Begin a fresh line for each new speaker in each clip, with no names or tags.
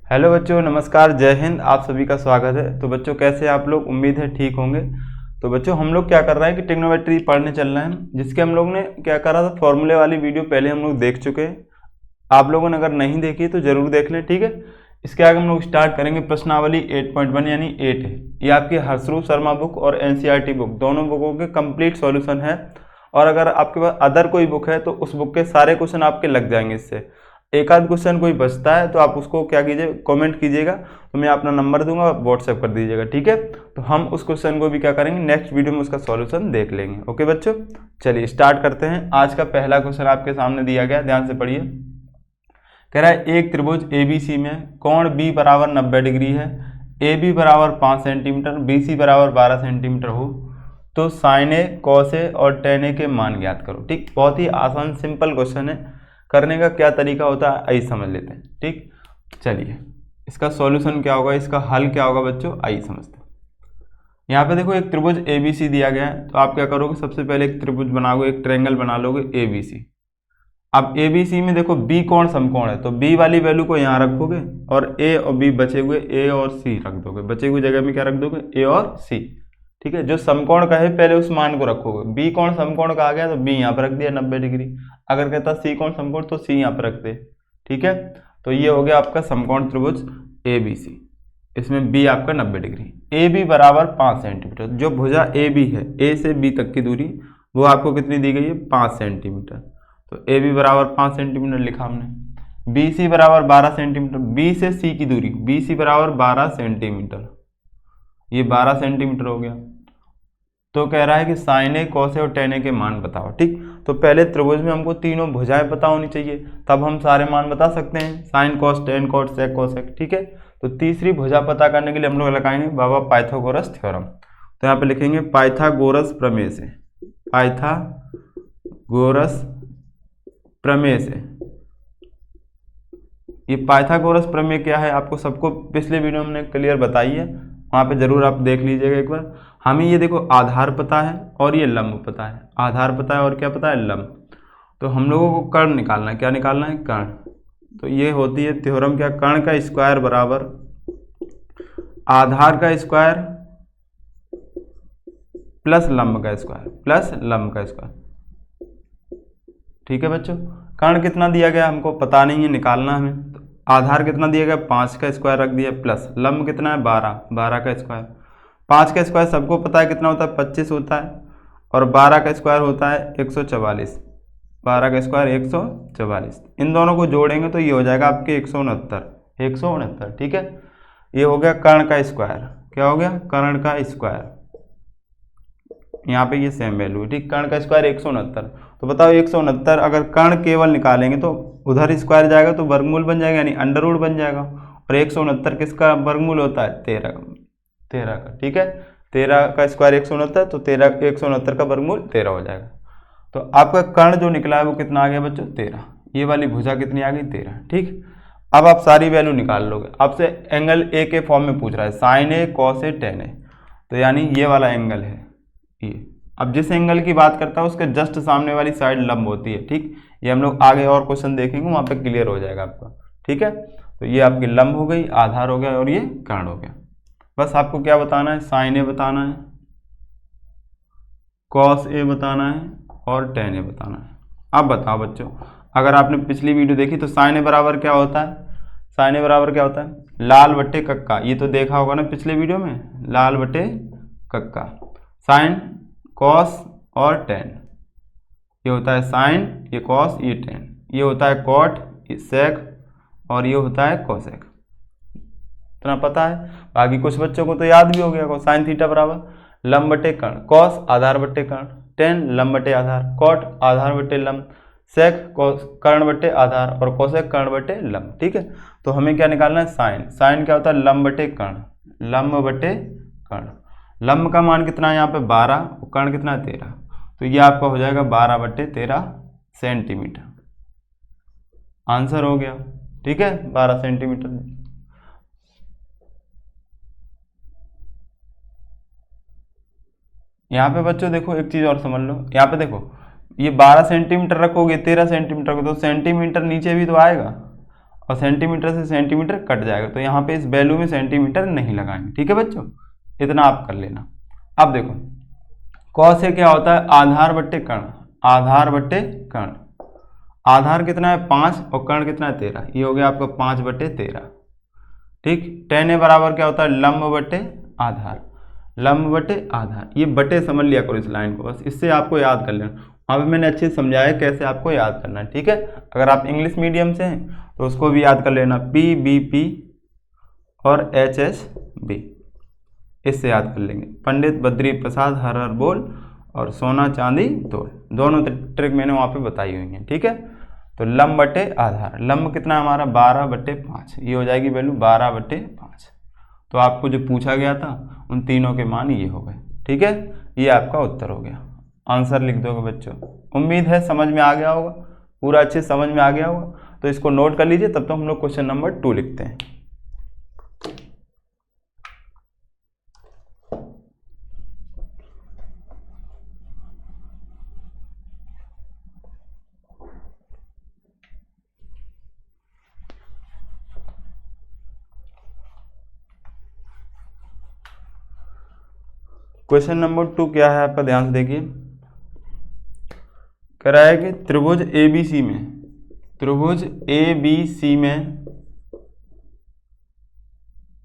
Hello बच्चों, नमस्कार, जय हिंद। आप सभी का स्वागत है। तो बच्चों कैसे हैं आप लोग? उम्मीद है ठीक होंगे। तो बच्चों हम लोग क्या कर रहे हैं कि ट्रिग्नोमेट्री पढ़ने चल रहे हैं, जिसके हम लोग ने क्या करा था, फॉर्मूले वाली वीडियो पहले हम लोग देख चुके हैं। आप लोगों ने अगर नहीं देखी तो जरूर देख लें, ठीक है। इसके आगे हम लोग स्टार्ट करेंगे प्रश्नावली 8.1 यानी 8 है। ये आपकी हर्षरूप शर्मा बुक और एनसीईआरटी बुक दोनों बुकों के कंप्लीट सॉल्यूशन है। और अगर आपके पास अदर कोई बुक है तो उस बुक के सारे क्वेश्चन आपके लग जाएंगे। इससे एक आध क्वेश्चन कोई बचता है तो आप उसको क्या कीजिए, कमेंट कीजिएगा, तो मैं अपना नंबर दूंगा, व्हाट्सएप कर दीजिएगा, ठीक है। तो हम उस क्वेश्चन को भी क्या करेंगे, नेक्स्ट वीडियो में उसका सॉल्यूशन देख लेंगे। ओके बच्चों, चलिए स्टार्ट करते हैं। आज का पहला क्वेश्चन आपके सामने दिया गया, ध्यान से पढ़िए। कह रहा है एक त्रिभुज एबीसी में कोण बी बराबर 90 डिग्री है, ए बी बराबर 5 सेंटीमीटर, बी सी बराबर 12 सेंटीमीटर हो तो साइन ए, कॉस ए और टेन ए के मान ज्ञात करो। ठीक, बहुत ही आसान सिंपल क्वेश्चन है। करने का क्या तरीका होता है आइए समझ लेते हैं। ठीक, चलिए इसका सॉल्यूशन क्या होगा, इसका हल क्या होगा बच्चों, आइए समझते हैं। यहाँ पे देखो एक त्रिभुज एबीसी दिया गया है, तो आप क्या करोगे, सबसे पहले एक त्रिभुज बनाओगे, एक ट्रायंगल बना लोगे एबीसी। अब एबीसी में देखो बी कोण समकोण है, तो बी वाली वैल्यू को यहाँ रखोगे और ए और बी बचे हुए ए और सी रख दोगे। बचे हुए जगह में क्या रख दोगे, ए और सी। ठीक है, जो समकोण का है पहले उस मान को रखोगे। बी कोण समकोण का आ गया तो बी यहाँ पर रख दिया 90 डिग्री। अगर कहता सी कोण समकोण तो सी यहाँ पर रख दे। ठीक है, तो ये हो गया आपका समकोण त्रिभुज ए बी सी। इसमें बी आपका 90 डिग्री, ए बी बराबर 5 सेंटीमीटर। जो भुजा ए बी है, ए से बी तक की दूरी, वो आपको कितनी दी गई है, 5 सेंटीमीटर। तो ए बी बराबर 5 सेंटीमीटर लिखा हमने। बी सी बराबर 12 सेंटीमीटर, बी से सी की दूरी, बी सी बराबर 12 सेंटीमीटर, ये 12 सेंटीमीटर हो गया। तो कह रहा है कि साइन ए, कॉस ए और टेन ए के मान बताओ। ठीक, तो पहले त्रिभुज में हमको तीनों भुजाएं पता होनी चाहिए, तब हम सारे मान बता सकते हैं, sine cos tan cot sec cosec. ठीक है, तो तीसरी भुजा पता करने के लिए हम लोग लगाएंगे बाबा पाइथागोरस थ्योरम। तो यहाँ पे लिखेंगे पाइथागोरस प्रमेय से, पाइथागोरस प्रमेय से। ये पाइथागोरस प्रमेय क्या है आपको सबको पिछले वीडियो में हमने क्लियर बताई है, वहाँ पे जरूर आप देख लीजिएगा एक बार। हमें ये देखो आधार पता है और ये लंब पता है। आधार पता है और क्या पता है, लंब। तो हम लोगों को कर्ण निकालना है। क्या निकालना है, कर्ण। तो ये होती है थ्योरम क्या, कर्ण का स्क्वायर बराबर आधार का स्क्वायर प्लस लंब का स्क्वायर, प्लस लंब का स्क्वायर। ठीक है बच्चों, कर्ण कितना दिया गया हमको पता नहीं है, निकालना हमें। तो आधार कितना दिया गया, 5 का स्क्वायर रख दिया, प्लस लंब कितना है 12, 12 का स्क्वायर। 5 का स्क्वायर सबको पता है कितना होता है, 25 होता है। और 12 का स्क्वायर होता है 144, 12 का स्क्वायर 144। इन दोनों को जोड़ेंगे तो ये हो जाएगा आपके 169, 169। ठीक है, ये हो गया कर्ण का स्क्वायर। क्या हो गया, कर्ण का स्क्वायर। यहाँ पे ये सेम वैल्यू है। ठीक, कर्ण का स्क्वायर 169। तो बताओ 169 अगर कर्ण केवल निकालेंगे तो उधर स्क्वायर जाएगा तो वर्गमूल बन जाएगा, यानी अंडर रूट बन जाएगा। और 169 किसका वर्गमूल होता है, 13 का। ठीक है, 13 का स्क्वायर 169, तो 13 169 का वर्गमूल 13 हो जाएगा। तो आपका कर्ण जो निकला है वो कितना आ गया बच्चों, 13। ये वाली भुजा कितनी आ गई, 13। ठीक, अब आप सारी वैल्यू निकाल लोगे। आपसे एंगल ए के फॉर्म में पूछ रहा है, sign A, cos A, ten ए। तो यानी ये वाला एंगल है ये। अब जिस एंगल की बात करता है उसके जस्ट सामने वाली साइड लंब होती है। ठीक, ये हम लोग आगे और क्वेश्चन देखेंगे, वहां पे क्लियर हो जाएगा आपका। ठीक है, तो ये आपकी लंब हो गई, आधार हो गया और ये कर्ण हो गया। बस आपको क्या बताना है, साइन ए बताना है, कॉस ए बताना है और टेन ए बताना है। अब बताओ बच्चों, अगर आपने पिछली वीडियो देखी तो साइन ए बराबर क्या होता है, साइन ए बराबर क्या होता है, लाल बट्टे कक्का। ये तो देखा होगा ना पिछले वीडियो में, लाल बट्टे कक्का। साइन, कॉस और टेन, ये होता है साइन, ये कॉस, ये टेन। ये होता है कॉट, ये सेक और ये होता है कोसेक। इतना पता है, बाकी कुछ बच्चों को तो याद भी हो गया। साइन थीटा बराबर लंब बटे कर्ण, कॉस आधार बटे कर्ण, टेन लंब बटे आधार, कॉट आधार बटे लंब, सेक कर्ण बटे आधार और कोसेक कर्ण बटे लंब। ठीक है, तो हमें क्या निकालना है, साइन। साइन क्या होता है, लंब बटे कर्ण, लंब बटे कर्ण। लंब का मान कितना है यहाँ पे 12, और कर्ण कितना है 13। तो ये आपका हो जाएगा 12 बटे 13 सेंटीमीटर। आंसर हो गया। ठीक है, 12 सेंटीमीटर। यहाँ पे बच्चों देखो एक चीज और समझ लो, यहाँ पे देखो ये 12 सेंटीमीटर रखोगे, 13 सेंटीमीटर को, तो सेंटीमीटर नीचे भी तो आएगा। और सेंटीमीटर से सेंटीमीटर कट जाएगा, तो यहाँ पे इस वैल्यू में सेंटीमीटर नहीं लगाएंगे। ठीक है बच्चों, इतना आप कर लेना। अब देखो कॉस से क्या होता है, आधार बट्टे कर्ण, आधार बट्टे कर्ण। आधार कितना है 5 और कर्ण कितना है 13, ये हो गया आपका 5/13। ठीक, tan ए बराबर क्या होता है, लंब बट्टे आधार, लंब बट्टे आधार। ये बटे समझ लिया करो इस लाइन को, बस इससे आपको याद कर लेना। अब मैंने अच्छे से समझाया कैसे आपको याद करना है। ठीक है, अगर आप इंग्लिश मीडियम से हैं तो उसको भी याद कर लेना, PBP और HSB, इससे याद कर लेंगे। पंडित बद्री प्रसाद हर हर बोल और सोना चांदी तोल, दोनों ट्रिक मैंने वहाँ पे बताई हुई हैं। ठीक है, तो लंब बटे आधार, लंब कितना है हमारा 12/5, ये हो जाएगी वैल्यू 12/5। तो आपको जो पूछा गया था उन तीनों के मान ये हो गए। ठीक है, ये आपका उत्तर हो गया। आंसर लिख दोगे बच्चों। उम्मीद है समझ में आ गया होगा, पूरा अच्छे समझ में आ गया होगा। तो इसको नोट कर लीजिए, तब तक हम लोग क्वेश्चन नंबर 2 लिखते हैं। क्वेश्चन नंबर 2 क्या है आपका, ध्यान से देखिए। कह रहा है कि त्रिभुज ABC में, त्रिभुज ABC में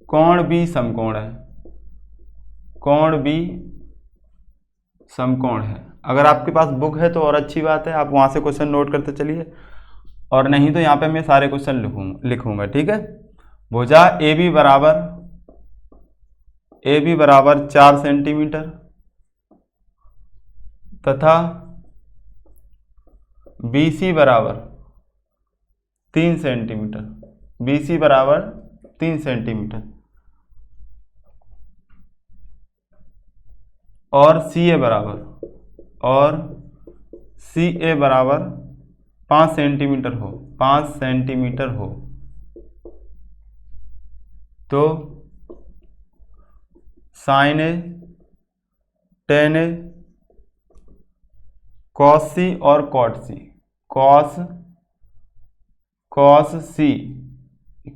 कोण B समकोण है, कोण B समकोण है। अगर आपके पास बुक है तो और अच्छी बात है, आप वहां से क्वेश्चन नोट करते चलिए, और नहीं तो यहाँ पे मैं सारे क्वेश्चन लिखूंगा। ठीक है, भुजा AB बराबर 4 सेंटीमीटर तथा BC बराबर 3 सेंटीमीटर, BC बराबर 3 सेंटीमीटर और CA बराबर 5 सेंटीमीटर हो, 5 सेंटीमीटर हो, तो साइन ए, टेन ए, कॉस सी और कॉट सी, कॉस सी,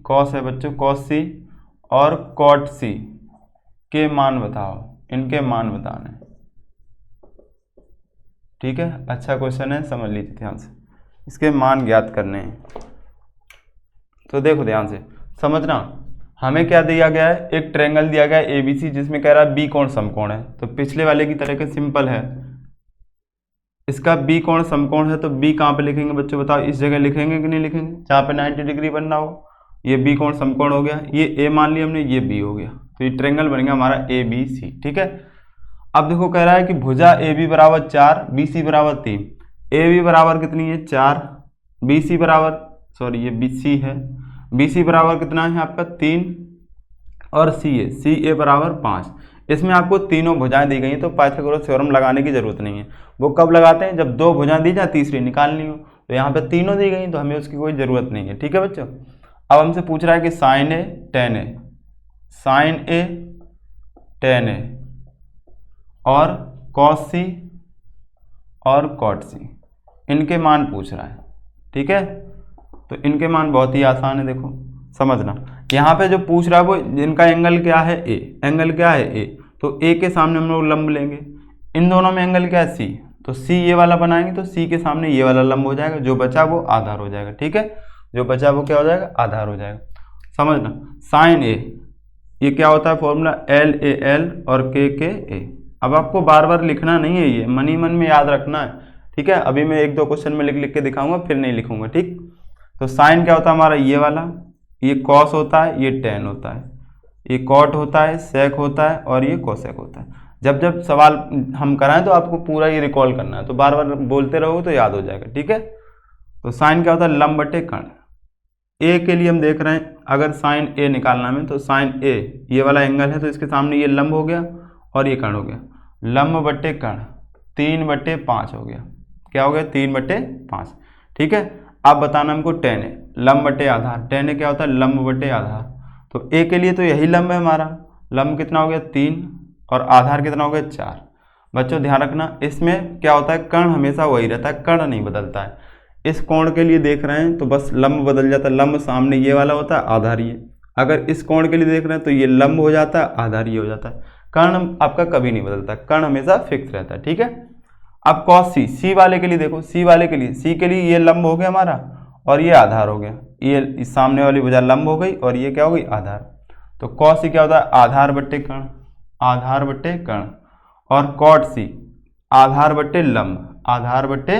कॉस है बच्चों, कॉस सी और कॉट सी के मान बताओ, इनके मान बताने। ठीक है, अच्छा क्वेश्चन है, समझ लीजिए ध्यान से, इसके मान ज्ञात करने हैं। तो देखो ध्यान से समझना, हमें क्या दिया गया है, एक ट्रायंगल दिया गया है ABC, जिसमें कह रहा है B कोण समकोण है। तो पिछले वाले की तरह के सिंपल है, इसका B कोण समकोण है, तो B कहाँ पे लिखेंगे बच्चों बताओ, इस जगह लिखेंगे कि नहीं लिखेंगे, जहाँ पे 90 डिग्री बनना हो। ये B कोण समकोण हो गया, ये A मान लिया हमने, ये B हो गया, तो ये ट्रायंगल बन गया हमारा ABC। ठीक है, अब देखो कह रहा है कि भुजा AB बराबर 4, BC बराबर 3। AB बराबर कितनी है 4, BC बराबर, सॉरी ये BC है, BC बराबर कितना है आपका 3 और CA बराबर 5। इसमें आपको तीनों भुजाएं दी गई हैं, तो पाइथागोरस थ्योरम लगाने की जरूरत नहीं है। वो कब लगाते हैं, जब 2 भुजाएं दी जाए तीसरी निकालनी हो। तो यहाँ पे तीनों दी गई तो हमें उसकी कोई ज़रूरत नहीं है। ठीक है बच्चों, अब हमसे पूछ रहा है कि साइन ए टेन ए, साइन ए टेन ए और कॉस सी और कॉट सी, इनके मान पूछ रहा है। ठीक है, तो इनके मान बहुत ही आसान है, देखो समझना। यहाँ पे जो पूछ रहा है वो इनका एंगल क्या है ए, एंगल क्या है ए, तो ए के सामने हम लोग लंब लेंगे। इन दोनों में एंगल क्या है सी, तो सी ये वाला बनाएंगे, तो सी के सामने ये वाला लंब हो जाएगा, जो बचा वो आधार हो जाएगा। ठीक है, जो बचा वो क्या हो जाएगा, आधार हो जाएगा। समझना, साइन ए ये क्या होता है फॉर्मूला, LAL और KKA। अब आपको बार बार लिखना नहीं है, ये मन ही मन में याद रखना है। ठीक है, अभी मैं 1-2 क्वेश्चन में लिख के दिखाऊंगा, फिर नहीं लिखूंगा। ठीक, तो साइन क्या होता है हमारा ये वाला, ये कॉस होता है, ये टेन होता है, ये कॉट होता है, सेक होता है और ये कोसेक होता है। जब जब सवाल हम कराएं तो आपको पूरा ये रिकॉल करना है, तो बार बार बोलते रहोगे तो याद हो जाएगा। ठीक है, तो साइन क्या होता है लंब बटे कर्ण। ए के लिए हम देख रहे हैं, अगर साइन ए निकालना में, तो साइन ए ये वाला एंगल है, तो इसके सामने ये लंब हो गया और ये कर्ण हो गया, लंब बटे कर्ण 3/5 हो गया। क्या हो गया 3/5। ठीक है, अब बताना हमको टेन ए लंब बटे आधार, टेन ए क्या होता है लंब बटे आधार। तो ए के लिए तो यही लंब है हमारा, लंब कितना हो गया 3 और आधार कितना हो गया 4। बच्चों ध्यान रखना, इसमें क्या होता है कर्ण हमेशा वही रहता है, कर्ण नहीं बदलता है। इस कोण के लिए देख रहे हैं तो बस लंब बदल जाता है, लंब सामने ये वाला होता है, आधार ये। अगर इस कोण के लिए देख रहे हैं तो ये लंब हो जाता है, आधार ये हो जाता है। कर्ण आपका कभी नहीं बदलता, कर्ण हमेशा फिक्स रहता है, ठीक है। अब कॉस सी, सी वाले के लिए देखो, सी वाले के लिए, सी के लिए ये लंब हो गया हमारा और ये आधार हो गया, ये इस सामने वाली भुजा लंब हो गई और ये क्या हो गई, आधार। तो कॉस सी क्या होता है, आधार बट्टे कर्ण, आधार बट्टे कर्ण। और कॉट सी, आधार बट्टे लंब, आधार बट्टे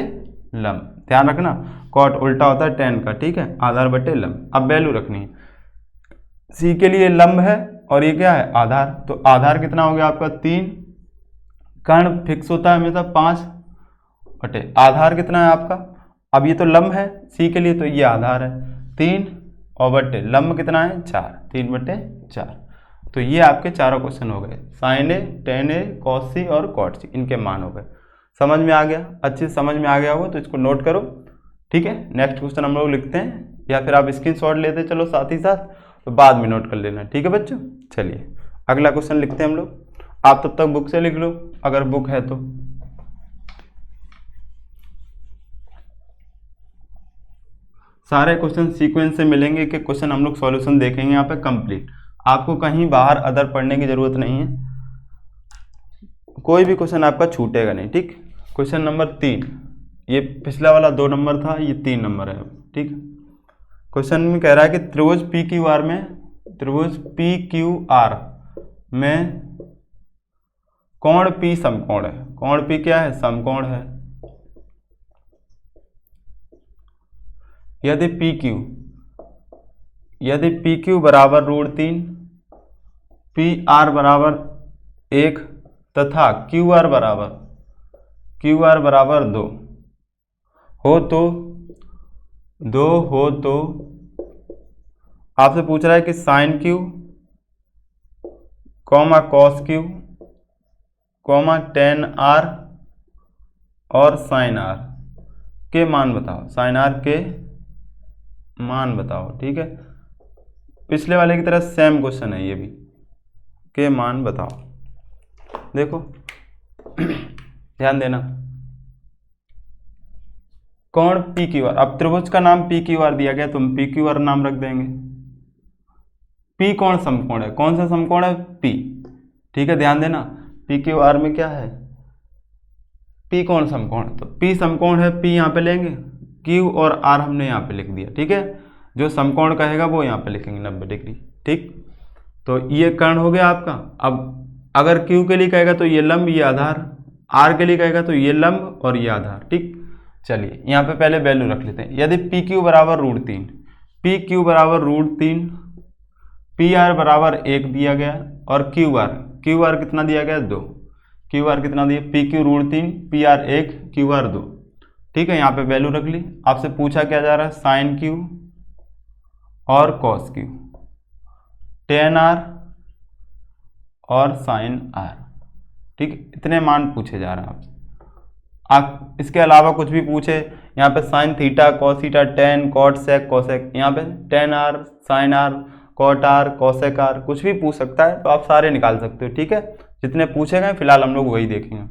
लंब। ध्यान रखना, कॉट उल्टा होता है टेन का, ठीक है, आधार बट्टे लंब। अब वैल्यू रखनी है, सी के लिए लंब है और ये क्या है, आधार। तो आधार कितना हो गया आपका 3, कर्ण फिक्स होता है हमेशा 5 बटे आधार कितना है आपका, अब ये तो लंब है सी के लिए तो ये आधार है 3 और बट्टे लंब कितना है 4, 3 बट्टे 4। तो ये आपके चारों क्वेश्चन हो गए, साइन ए, टेन ए, कॉस सी और कॉट सी, इनके मान हो गए। समझ में आ गया, अच्छे से समझ में आ गया होगा तो इसको नोट करो, ठीक है। नेक्स्ट क्वेश्चन हम लोग लिखते हैं या फिर आप स्क्रीनशॉट लेते चलो साथ ही साथ, तो बाद में नोट कर लेना, ठीक है बच्चों। चलिए अगला क्वेश्चन लिखते हैं हम लोग, आप तब तक बुक से लिख लो अगर बुक है तो। सारे क्वेश्चन सीक्वेंस से मिलेंगे कि क्वेश्चन हम लोग सॉल्यूशन देखेंगे यहाँ पे कंप्लीट, आपको कहीं बाहर अदर पढ़ने की जरूरत नहीं है, कोई भी क्वेश्चन आपका छूटेगा नहीं, ठीक। क्वेश्चन नंबर 3, ये पिछला वाला 2 नंबर था, ये 3 नंबर है, ठीक। क्वेश्चन में कह रहा है कि त्रिभुज पी क्यू आर में, त्रिभुज पी क्यू आर में कोण पी समकोण है, कोण पी क्या है, समकोण है। यदि पी क्यू बराबर √3, पी आर बराबर 1 तथा क्यू आर बराबर 2 हो तो आपसे पूछ रहा है कि sine q comma cos q comma tan r और साइन आर के मान बताओ, साइन आर के मान बताओ, ठीक है। पिछले वाले की तरह सेम क्वेश्चन है ये भी, के मान बताओ। देखो ध्यान देना, कोण पी क्यू आर, अब त्रिभुज का नाम पी क्यू आर दिया गया, तुम पी क्यू आर नाम रख देंगे। पी कौन समकोण है, कौन सा समकोण है, पी, ठीक है। ध्यान देना पी क्यू आर में क्या है, पी कौन समकोण, तो पी समकोण है, पी यहाँ पे लेंगे, क्यू और आर हमने यहाँ पे लिख दिया, ठीक है। जो समकोण कहेगा वो यहाँ पे लिखेंगे 90 डिग्री, ठीक। तो ये कर्ण हो गया आपका। अब अगर क्यू के लिए कहेगा तो ये लंब, ये आधार, आर के लिए कहेगा तो ये लंब और ये आधार, ठीक। चलिए यहाँ पे पहले वैल्यू रख लेते हैं। यदि पी क्यू बराबर √3, पी क्यू बराबर √3, पी आर बराबर 1 दिया गया और क्यू आर कितना दिया गया 2, क्यू आर कितना दिया, P Q √3, P R 1, Q R 2, ठीक है। यहाँ पे वैल्यू रख ली। आपसे पूछा क्या जा रहा है, साइन क्यू और कॉस क्यू, टेन आर और साइन आर, ठीक, इतने मान पूछे जा रहे हैं आपसे। आप इसके अलावा कुछ भी पूछे, यहाँ पे sine theta, cos theta, tan, cot sec, cosec, यहाँ पे tan r, sine r, cot r, cosec r, कुछ भी पूछ सकता है, तो आप सारे निकाल सकते हो, ठीक है। जितने पूछे गए फिलहाल हम लोग वही देखेंगे।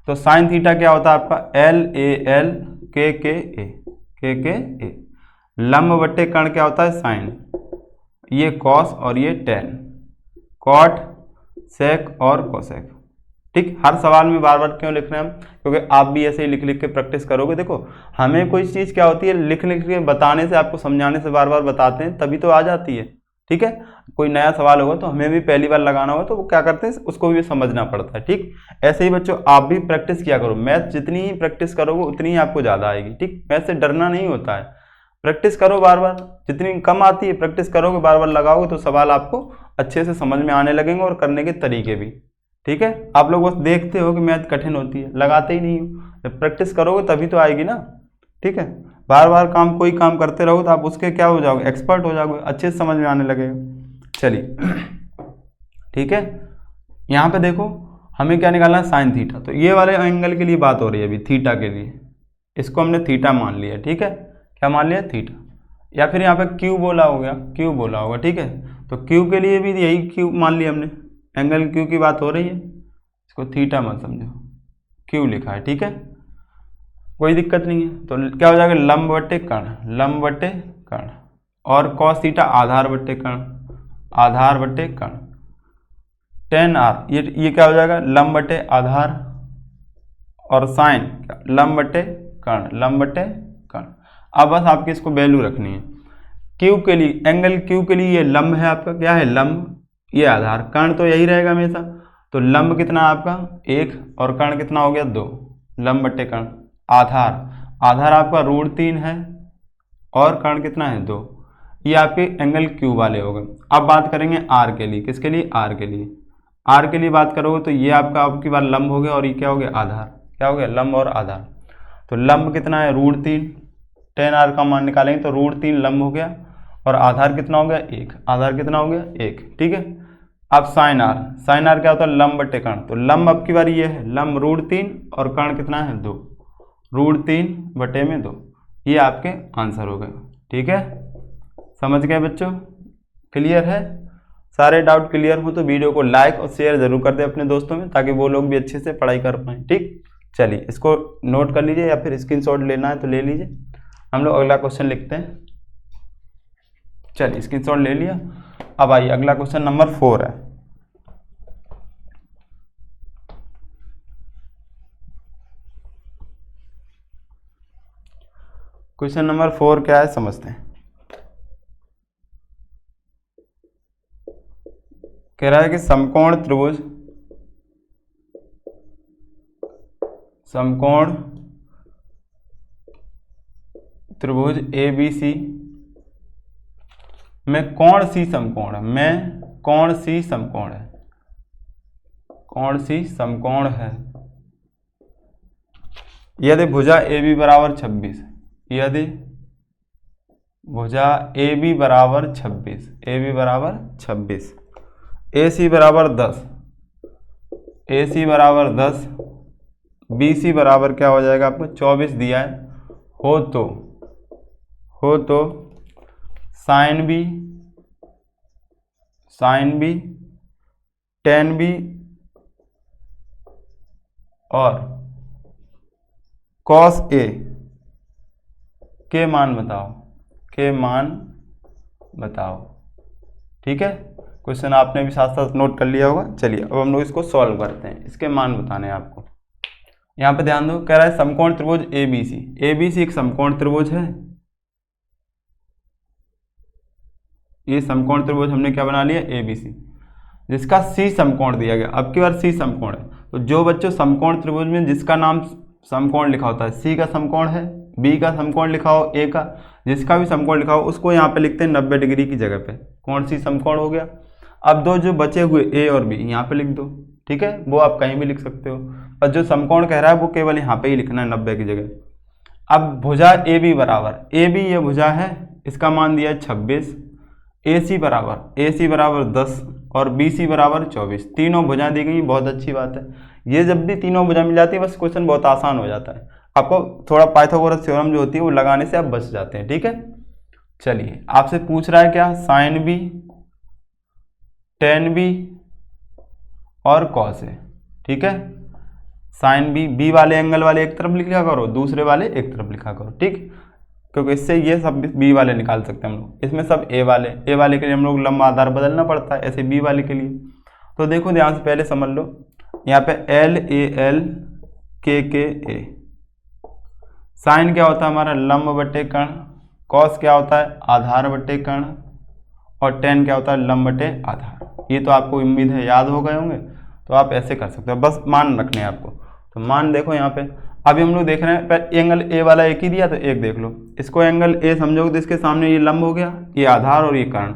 तो साइन थीटा क्या होता है आपका, LAL KKA, लंब बट्टे कर्ण क्या होता है, साइन, ये कॉस और ये टेन, कॉट, सेक और कोसेक, ठीक। हर सवाल में बार बार क्यों लिख रहे हैं हम, क्योंकि आप भी ऐसे ही लिख लिख के प्रैक्टिस करोगे। देखो हमें कोई चीज़ क्या होती है, लिख लिख के बताने से, आपको समझाने से, बार बार बताते हैं तभी तो आ जाती है, ठीक है। कोई नया सवाल होगा तो हमें भी पहली बार लगाना होगा तो वो क्या करते हैं, उसको भी समझना पड़ता है, ठीक। ऐसे ही बच्चों आप भी प्रैक्टिस किया करो, मैथ जितनी ही प्रैक्टिस करोगे उतनी ही आपको ज़्यादा आएगी, ठीक। मैथ से डरना नहीं होता है, प्रैक्टिस करो बार बार, जितनी कम आती है प्रैक्टिस करोगे, बार बार लगाओगे तो सवाल आपको अच्छे से समझ में आने लगेंगे और करने के तरीके भी, ठीक है। आप लोग बस देखते हो कि मैथ कठिन होती है, लगाते ही नहीं हो, जब प्रैक्टिस करोगे तभी तो आएगी ना, ठीक है। बार बार कोई काम करते रहोगे तो आप उसके क्या हो जाओगे, एक्सपर्ट हो जाओगे, अच्छे से समझ में आने लगेगा। चलिए ठीक है, यहाँ पे देखो हमें क्या निकालना है, साइन थीटा। तो ये वाले एंगल के लिए बात हो रही है अभी, थीटा के लिए, इसको हमने थीटा मान लिया, ठीक है। क्या मान लिया, थीटा, या फिर यहाँ पे क्यू बोला हो गया, क्यू बोला होगा, ठीक है। तो क्यू के लिए भी यही क्यू मान लिया हमने, एंगल क्यू की बात हो रही है, इसको थीटा मत समझो, क्यू लिखा है, ठीक है। कोई दिक्कत नहीं है। तो क्या हो जाएगा, लंब बटे कर्ण, लंब बटे कर्ण, और कॉस थीटा आधार बटे कर्ण, आधार बटे कर्ण, टेन आर ये क्या हो जाएगा, लंब बटे आधार, और साइन लंब बटे कर्ण, लंब बटे कर्ण। अब बस आपकी इसको वैल्यू रखनी है। क्यू के लिए, एंगल क्यू के लिए ये लंब है आपका, क्या है लंब, ये आधार, कर्ण तो यही रहेगा हमेशा। तो लंब कितना है आपका 1 और कर्ण कितना हो गया 2, लंब बटे कर्ण। आधार, आधार आपका √3 है और कर्ण कितना है 2। ये आपके एंगल क्यू वाले हो गए। अब बात करेंगे आर के लिए, किसके लिए, आर के लिए। आर के लिए बात करोगे तो ये आपका आपकी बार लंब हो गया और ये क्या हो गया आधार, क्या हो गया लंब और आधार। तो लंब कितना है √3, टेन आर का मान निकालेंगे तो √3 लंब हो गया, और आधार कितना हो गया 1, आधार कितना हो गया 1, ठीक है। अब साइन आर, साइन आर क्या होता है लंब बटे कर्ण। तो लंब अब की बारी ये है लंब √3 और कर्ण कितना है 2, √3 बटे में 2। ये आपके आंसर हो गए, ठीक है। समझ गए बच्चों, क्लियर है। सारे डाउट क्लियर हो तो वीडियो को लाइक और शेयर जरूर कर दें अपने दोस्तों में, ताकि वो लोग भी अच्छे से पढ़ाई कर पाएँ, ठीक। चलिए इसको नोट कर लीजिए या फिर स्क्रीनशॉट लेना है तो ले लीजिए। हम लोग अगला क्वेश्चन लिखते हैं। चलिए स्क्रीनशॉट ले लिया। अब आइए अगला क्वेश्चन नंबर 4 है। क्वेश्चन नंबर 4 क्या है समझते हैं। कह रहा है कि समकोण त्रिभुज, समकोण त्रिभुज ABC में कौन सी समकोण है, में कौन सी समकोण है, कौन सी समकोण है यदि भुजा AB बराबर 26, यदि भुजा AB बराबर 26, AB बराबर 26, AC बराबर 10, AC बराबर 10, BC बराबर क्या हो जाएगा आपको 24 दिया है, हो तो साइन B, tan B और cos A के मान बताओ, के मान बताओ, ठीक है। क्वेश्चन आपने भी साथ साथ नोट कर लिया होगा। चलिए अब हम लोग इसको सॉल्व करते हैं, इसके मान बताने हैं आपको। यहाँ पे ध्यान दो, कह रहा है समकोण त्रिभुज ABC, ABC एक समकोण त्रिभुज है। ये समकोण त्रिभुज हमने क्या बना लिया ABC, जिसका C समकोण दिया गया। अब की बार C समकोण है, तो जो बच्चों समकोण त्रिभुज में जिसका नाम समकोण लिखा होता है, C का समकोण है, B का समकोण लिखा हो, A का, जिसका भी समकोण लिखा हो उसको यहाँ पे लिखते हैं 90 डिग्री की जगह पे, कौन सी समकोण हो गया। अब दो जो बचे हुए A और B यहाँ पे लिख दो, ठीक है, वो आप कहीं भी लिख सकते हो, और जो समकोण कह रहा है वो केवल यहाँ पे ही लिखना है 90 की जगह। अब भुजा AB बराबर, AB ये भुजा है, इसका मान दिया है 26, AC बराबर 10 और BC बराबर 24, तीनों भुजा दी गई, बहुत अच्छी बात है। ये जब भी तीनों भुजा मिल जाती है बस क्वेश्चन बहुत आसान हो जाता है, आपको थोड़ा पाइथागोरस थ्योरम जो होती है वो लगाने से आप बच जाते हैं, ठीक है। चलिए आपसे पूछ रहा है क्या, साइन B, tan B और cos A, ठीक है। साइन B वाले एंगल वाले एक तरफ लिखा करो, दूसरे वाले एक तरफ लिखा करो, ठीक, क्योंकि इससे ये सब B वाले निकाल सकते हैं हम लोग। इसमें सब A वाले के लिए हम लोग लंबा आधार बदलना पड़ता है, ऐसे B वाले के लिए। तो देखो ध्यान से पहले समझ लो, यहाँ पे LAL KKA, साइन क्या होता है हमारा लंब बटे कर्ण, कॉस क्या होता है आधार बटे कर्ण, और tan क्या होता है लंब बटे आधार। ये तो आपको उम्मीद है याद हो गए होंगे, तो आप ऐसे कर सकते हो, बस मान रखने हैं आपको। तो मान देखो यहाँ पे, अभी हम लोग देख रहे हैं पर एंगल A वाला एक ही दिया, तो एक देख लो, इसको एंगल A समझोगे तो इसके सामने ये लंब हो गया, ये आधार और ये कर्ण,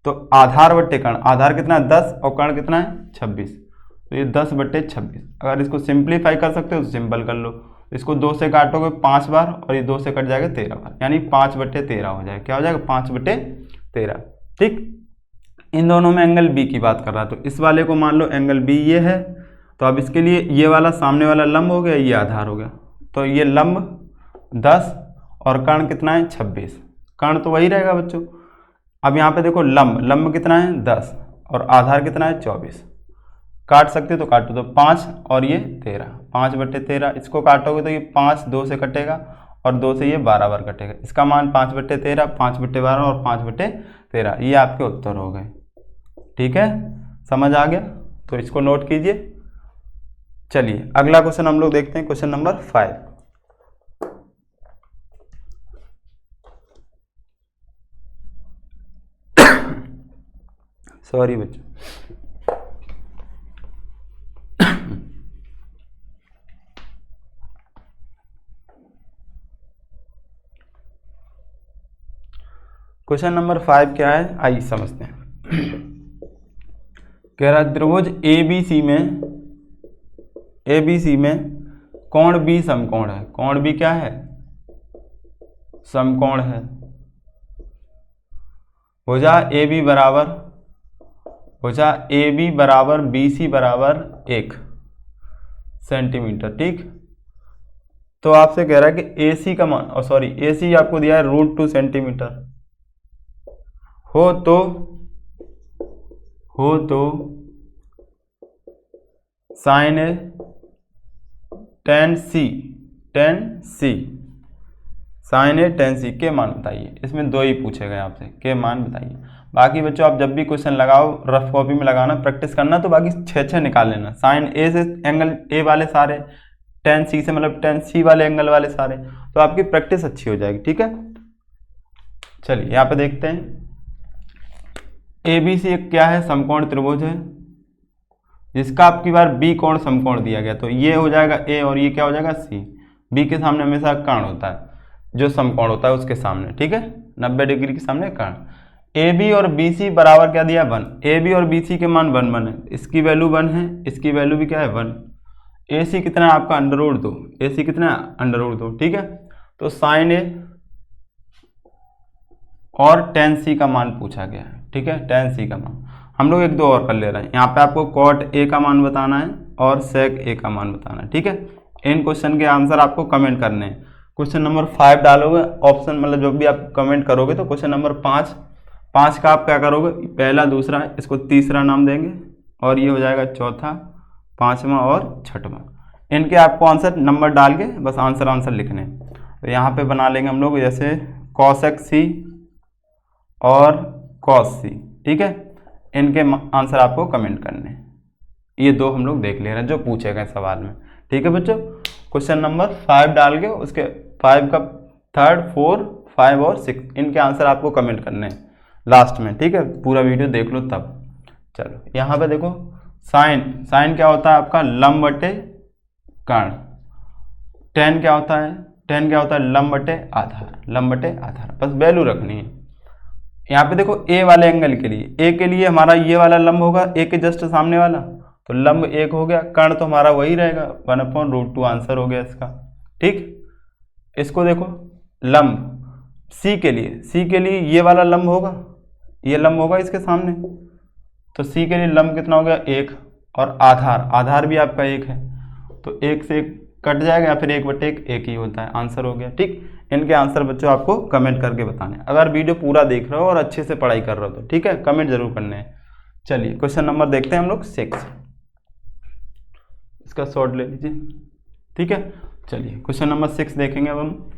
तो आधार बटे कर्ण, आधार कितना है 10 और कर्ण कितना है 26, तो ये 10 बटे 26। अगर इसको सिंप्लीफाई कर सकते हो तो सिंपल कर लो, इसको 2 से काटोगे 5 बार और ये 2 से कट जाएगा 13 बार, यानी 5 बटे 13 हो जाएगा, क्या हो जाएगा 5 बटे 13, ठीक। इन दोनों में एंगल B की बात कर रहा है, तो इस वाले को मान लो एंगल B ये है, तो अब इसके लिए ये वाला सामने वाला लंब हो गया, ये आधार हो गया, तो ये लंब 10 और कर्ण कितना है 26, कर्ण तो वही रहेगा बच्चों। अब यहाँ पे देखो लंब कितना है 10 और आधार कितना है 24, काट सकते हो तो काटो, तो 5 और ये 13, 5/13। इसको काटोगे तो ये 5 2 से कटेगा और 2 से ये 12 बार कटेगा। इसका मान 5/13, 5/12 और 5/13, ये आपके उत्तर हो गए। ठीक है, समझ आ गया? तो इसको नोट कीजिए। चलिए अगला क्वेश्चन हम लोग देखते हैं, क्वेश्चन नंबर 5। सॉरी बच्चों। क्वेश्चन नंबर 5 क्या है, आइए समझते हैं। कह रहा त्रिभुज ABC में कोण B समकोण है। कोण B क्या है? समकोण है। भुजा AB बराबर BC बराबर 1 सेंटीमीटर। ठीक, तो आपसे कह रहा है कि AC का मान, AC आपको दिया है √2 सेंटीमीटर। हो तो sine A tan C sine A tan C के मान बताइए। इसमें दो ही पूछे गए आपसे, के मान बताइए। बाकी बच्चों आप जब भी क्वेश्चन लगाओ रफ कॉपी में लगाना, प्रैक्टिस करना, तो बाकी 6 निकाल लेना। साइन A से एंगल A वाले सारे, tan C से मतलब tan C वाले एंगल वाले सारे, तो आपकी प्रैक्टिस अच्छी हो जाएगी। ठीक है, चलिए यहाँ पे देखते हैं। ABC एक क्या है? समकोण त्रिभुज है, जिसका आपकी बार B कोण समकोण दिया गया, तो ये हो जाएगा A और ये क्या हो जाएगा C। B के सामने हमेशा कर्ण होता है, जो समकोण होता है उसके सामने। ठीक है, 90 डिग्री के सामने कर्ण। AB और BC बराबर क्या दिया? 1। AB और BC के मान 1 है, इसकी वैल्यू 1 है, इसकी वैल्यू भी क्या है? 1। AC कितना है आपका? √2। AC कितना है? √2। ठीक है, तो साइन A और tan C का मान पूछा गया है। ठीक है, tan C का मान हम लोग 1 2 और कर ले रहे हैं। यहाँ पे आपको cot A का मान बताना है और sec A का मान बताना है। ठीक है, इन क्वेश्चन के आंसर आपको कमेंट करने हैं। क्वेश्चन नंबर 5 डालोगे ऑप्शन, मतलब जो भी आप कमेंट करोगे, तो क्वेश्चन नंबर 5 का आप क्या करोगे? पहला दूसरा, इसको तीसरा नाम देंगे और ये हो जाएगा चौथा, पाँचवा और छठवां। इनके आपको आंसर नंबर डाल के बस आंसर लिखने हैं। तो यहाँ पे बना लेंगे हम लोग, जैसे cosec C और cos C। ठीक है, इनके आंसर आपको कमेंट करने हैं। ये दो हम लोग देख ले रहे हैं जो पूछे गए सवाल में। ठीक है बच्चों, क्वेश्चन नंबर 5 डाल के उसके 5 का 3rd 4 5 और 6 इनके आंसर आपको कमेंट करने हैं लास्ट में। ठीक है, पूरा वीडियो देख लो तब। चलो यहाँ पे देखो, साइन क्या होता है आपका? लंब बटे कर्ण। tan क्या होता है? लंब बटे आधार। बस वैल्यू रखनी है। यहाँ पे देखो A वाले एंगल के लिए, A के लिए हमारा ये वाला लंब होगा, A के जस्ट सामने वाला, तो लंब 1 हो गया, कर्ण तो हमारा वही रहेगा 1/√2 आंसर हो गया इसका। ठीक, इसको देखो लंब C के लिए ये वाला लंब होगा, ये लंब होगा इसके सामने, तो C के लिए लंब कितना हो गया? 1। और आधार भी आपका 1 है, तो 1 से 1 कट जाएगा, या फिर 1/1 1 ही होता है, आंसर हो गया। ठीक, इनके आंसर बच्चों आपको कमेंट करके बताने, अगर वीडियो पूरा देख रहे हो और अच्छे से पढ़ाई कर रहे हो तो। ठीक है, कमेंट जरूर करने हैं। चलिए क्वेश्चन नंबर देखते हैं हम लोग 6, इसका शॉर्ट ले लीजिए। ठीक है, चलिए क्वेश्चन नंबर 6 देखेंगे अब हम।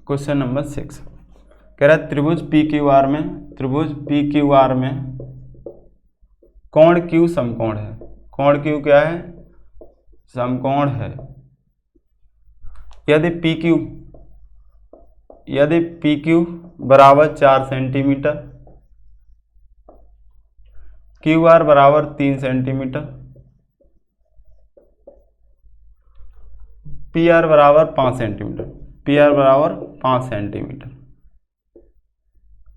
क्वेश्चन नंबर 6 कह रहा है त्रिभुज PQR में कोण Q समकोण है। कोण Q क्या है? समकोण है। यदि PQ बराबर 4 सेंटीमीटर, QR बराबर 3 सेंटीमीटर, PR बराबर 5 सेंटीमीटर।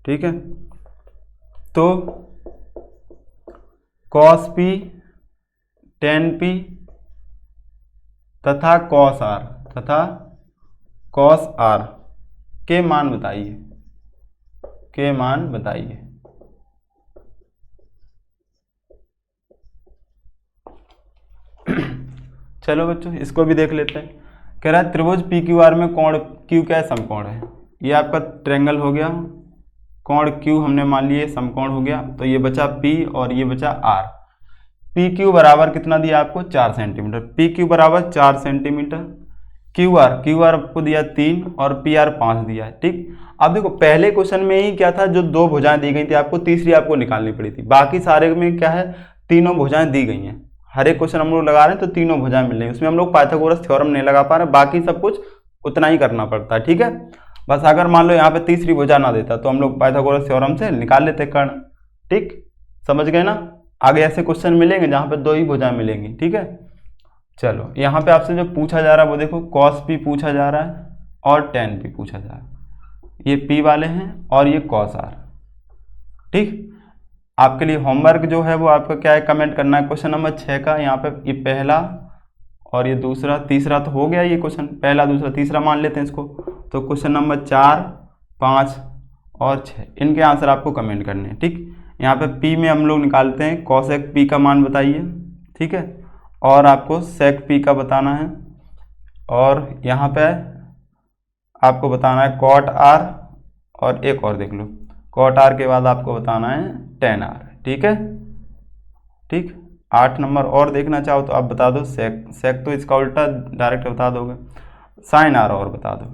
ठीक है, तो cos P tan P तथा cos R के मान बताइए। चलो बच्चों इसको भी देख लेते हैं। कह रहा है त्रिभुज पी क्यू आर में कोण क्यू क्या है, समकोण है। ये आपका ट्रायंगल हो गया, कोण क्यू हमने मान लिया समकोण हो गया, तो ये बचा पी और ये बचा आर। पी क्यू बराबर कितना दिया आपको 4 सेंटीमीटर, पी क्यू बराबर 4 सेंटीमीटर। क्यू आर आपको दिया 3 और पी आर 5 दिया है, ठीक। अब देखो पहले क्वेश्चन में ही क्या था, जो 2 भुजाएं दी गई थी आपको, तीसरी आपको निकालनी पड़ी थी। बाकी सारे में क्या है, तीनों भुजाएं दी गई हैं। हर एक क्वेश्चन हम लोग लगा रहे हैं तो तीनों भुजाएं मिल रही हैं, उसमें हम लोग पाइथागोरस थ्योरम नहीं लगा पा रहे, बाकी सब कुछ उतना ही करना पड़ता है, ठीक है। बस अगर मान लो यहाँ पे तीसरी भुजा ना देता तो हम लोग पाइथागोरस थ्योरम से निकाल लेते कर्ण, ठीक। समझ गए ना। आगे ऐसे क्वेश्चन मिलेंगे जहाँ पे 2 ही भुजाएं मिलेंगी, ठीक है। चलो यहाँ पे आपसे जो पूछा जा रहा है वो देखो, कॉस पी पूछा जा रहा है और टेन पी पूछा जा रहा है। ये पी वाले हैं और ये कॉस आर, ठीक। आपके लिए होमवर्क जो है वो आपका क्या है, कमेंट करना है क्वेश्चन नंबर 6 का। यहाँ पे ये पहला और ये दूसरा, तीसरा तो हो गया ये क्वेश्चन, पहला दूसरा तीसरा मान लेते हैं इसको। तो क्वेश्चन नंबर 4, 5 और 6 इनके आंसर आपको कमेंट करने हैं, ठीक। यहाँ पे पी में हम लोग निकालते हैं कॉसेक पी का मान बताइए, ठीक है, और आपको सेक पी का बताना है, और यहाँ पे आपको बताना है कॉट आर, और एक और देख लो, कॉट आर के बाद आपको बताना है टेन आर, ठीक है, ठीक। 8 नंबर और देखना चाहो तो आप बता दो सेक तो इसका उल्टा डायरेक्ट बता दोगे, साइन आर और बता दो।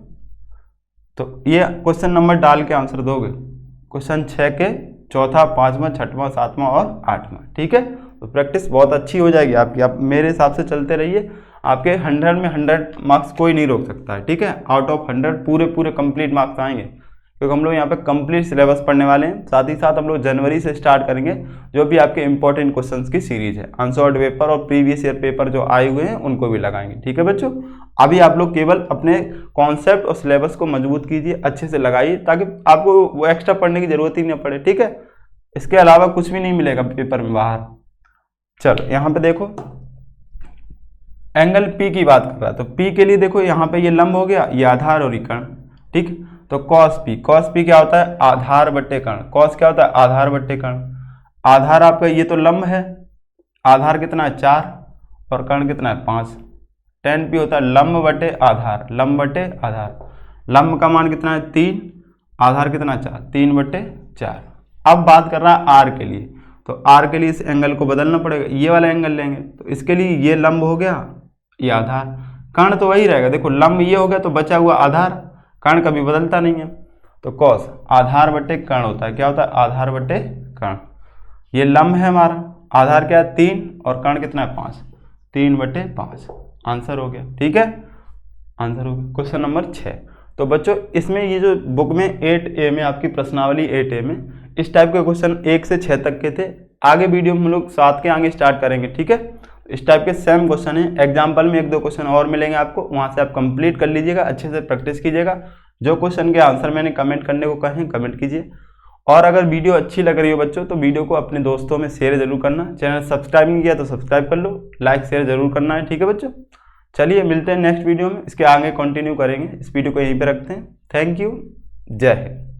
तो ये क्वेश्चन नंबर डाल के आंसर दोगे क्वेश्चन 6 के चौथा, 5वां, 6वां, 7वां और 8वां, ठीक है। तो प्रैक्टिस बहुत अच्छी हो जाएगी आपकी, आप मेरे हिसाब से चलते रहिए। आपके 100 में 100 मार्क्स कोई नहीं रोक सकता है, ठीक है। आउट ऑफ 100 पूरे कंप्लीट मार्क्स आएंगे, क्योंकि हम लोग यहाँ पे कंप्लीट सिलेबस पढ़ने वाले हैं। साथ ही साथ हम लोग जनवरी से स्टार्ट करेंगे जो भी आपके इंपॉर्टेंट क्वेश्चंस की सीरीज है, अनसॉल्व्ड पेपर और प्रीवियस ईयर पेपर जो आए हुए हैं उनको भी लगाएंगे, ठीक है बच्चों। अभी आप लोग केवल अपने कॉन्सेप्ट और सिलेबस को मजबूत कीजिए, अच्छे से लगाइए, ताकि आपको वो एक्स्ट्रा पढ़ने की जरूरत ही नहीं पड़े, ठीक है। इसके अलावा कुछ भी नहीं मिलेगा पेपर में बाहर। चलो यहाँ पे देखो एंगल पी की बात कर रहा है, तो पी के लिए देखो यहाँ पे ये लंब हो गया, ये आधार और कर्ण, ठीक। तो कॉस पी क्या होता है, आधार बट्टे कर्ण। कॉस क्या होता है, आधार बट्टे कर्ण। आधार आपका ये तो लंब है, आधार कितना है 4 और कर्ण कितना है 5। टेन पी होता है लंब बटे आधार, लंब बटे आधार। लंब का मान कितना है 3, आधार कितना 4, 3 बटे 4। अब बात कर रहा है आर के लिए, तो आर के लिए इस एंगल को बदलना पड़ेगा, ये वाला एंगल लेंगे। तो इसके लिए ये लंब हो गया, ये आधार। कर्ण तो वही रहेगा, देखो लंब ये हो गया तो बचा हुआ आधार, कर्ण कभी बदलता नहीं है। तो कॉस आधार बटे कर्ण होता है, क्या होता है, आधार बटे कर्ण। ये लंब है हमारा, आधार क्या है 3 और कर्ण कितना है 5, 3 बटे 5। आंसर हो गया, ठीक है, आंसर हो गया क्वेश्चन नंबर 6। तो बच्चों इसमें ये जो बुक में 8A में आपकी प्रश्नावली 8A में इस टाइप के क्वेश्चन 1 से 6 तक के थे। आगे वीडियो में हम लोग 7 के आगे स्टार्ट करेंगे, ठीक है। इस टाइप के सेम क्वेश्चन है, एग्जाम्पल में 1-2 क्वेश्चन और मिलेंगे आपको, वहां से आप कंप्लीट कर लीजिएगा, अच्छे से प्रैक्टिस कीजिएगा। जो क्वेश्चन के आंसर मैंने कमेंट करने को कहे कमेंट कीजिए। और अगर वीडियो अच्छी लग रही हो बच्चों तो वीडियो को अपने दोस्तों में शेयर जरूर करना। चैनल सब्सक्राइब नहीं किया तो सब्सक्राइब कर लो, लाइक शेयर जरूर करना है, ठीक है बच्चों। चलिए मिलते हैं नेक्स्ट वीडियो में, इसके आगे कंटिन्यू करेंगे। इस वीडियो को यहीं पे रखते हैं। थैंक यू, जय हिंद।